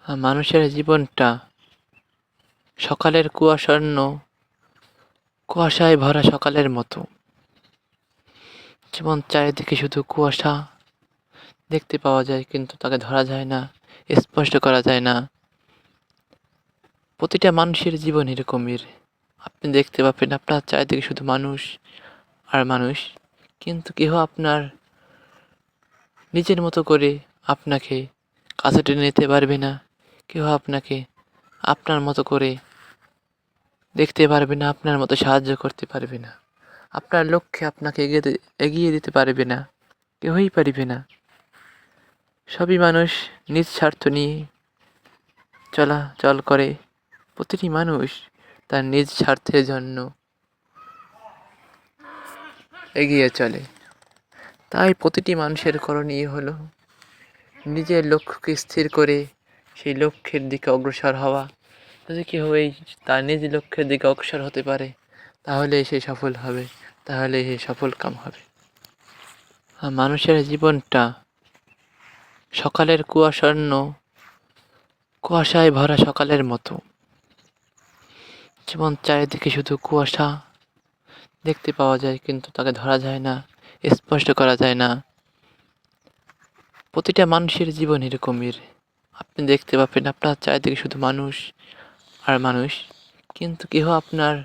মানুষের জীবনটা সকালের কুয়াশাচ্ছন্ন, কুয়াশায় ভরা সকালের মতো। যেমন চারিদিকে শুধু কুয়াশা দেখতে পাওয়া যায়, কিন্তু তাকে ধরা যায় না, স্পষ্ট করা যায় না। প্রতিটা মানুষের জীবন এরকমের। আপনি দেখতে পাবেন আপনার চারিদিকে শুধু মানুষ আর মানুষ, কিন্তু কেহ আপনার নিজের মতো করে আপনাকে কাছে টেনে নিতে পারবে না। কেউ আপনাকে আপনার মতো করে দেখতে পারবে না, আপনার মতো সাহায্য করতে পারবে না, আপনার লক্ষ্যে আপনাকে এগিয়ে দিতে পারবে না, কেউই পারবে না। সবই মানুষ নিজ স্বার্থ নিয়ে চলাচল করে। প্রতিটি মানুষ তার নিজ স্বার্থের জন্য এগিয়ে চলে। তাই প্রতিটি মানুষের করণীয় হলো নিজের লক্ষ্যকে স্থির করে সেই লক্ষ্যের দিকে অগ্রসর হওয়া। যদি কেউ তার নিজ লক্ষ্যের দিকে অগ্রসর হতে পারে, তাহলে সে সফল হবে, তাহলে সে সফল কাম হবে। মানুষের জীবনটা সকালের কুয়াশাচ্ছন্ন, কুয়াশায় ভরা সকালের মতো। যেমন চারিদিকে শুধু কুয়াশা দেখতে পাওয়া যায়, কিন্তু তাকে ধরা যায় না, স্পষ্ট করা যায় না। প্রতিটা মানুষের জীবন এরকমের। আপনি দেখতে পাবেন আপনার চারিদিকে শুধু মানুষ আর মানুষ, কিন্তু কেহ আপনার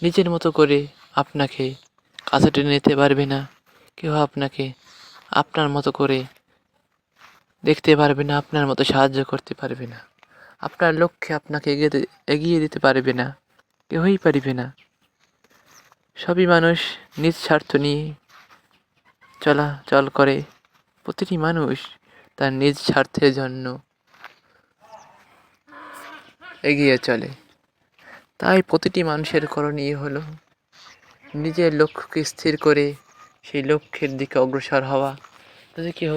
নিজের মতো করে আপনাকে কাছে টেনে নিতে পারবে না। কেউ আপনাকে আপনার মতো করে দেখতে পারবে না, আপনার মতো সাহায্য করতে পারবে না, আপনার লক্ষ্যে আপনাকে এগিয়ে দিতে পারবে না, কেউই পারবে না। সবই মানুষ নিজ স্বার্থ নিয়ে চলাচল করে। প্রতিটি মানুষ তার নিজ স্বার্থের জন্য এগিয়ে চলে। তাই প্রতিটি মানুষের করণীয় হলো নিজের লক্ষ্যকে স্থির করে সেই লক্ষ্যের দিকে অগ্রসর হওয়া। যদি কেউ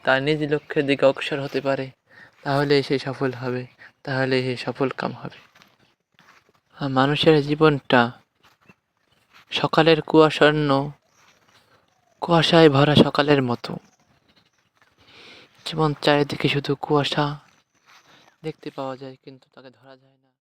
তার নিজ লক্ষ্যের দিকে অগ্রসর হতে পারে, তাহলে সে সফল হবে, তাহলে সে সফল কাম হবে। মানুষের জীবনটা সকালের কুয়াশাচ্ছন্ন, কুয়াশায় ভরা সকালের মতো। যেমন চারিদিকে শুধু কুয়াশা দেখতে পাওয়া যায়, কিন্তু তাকে ধরা যায় না।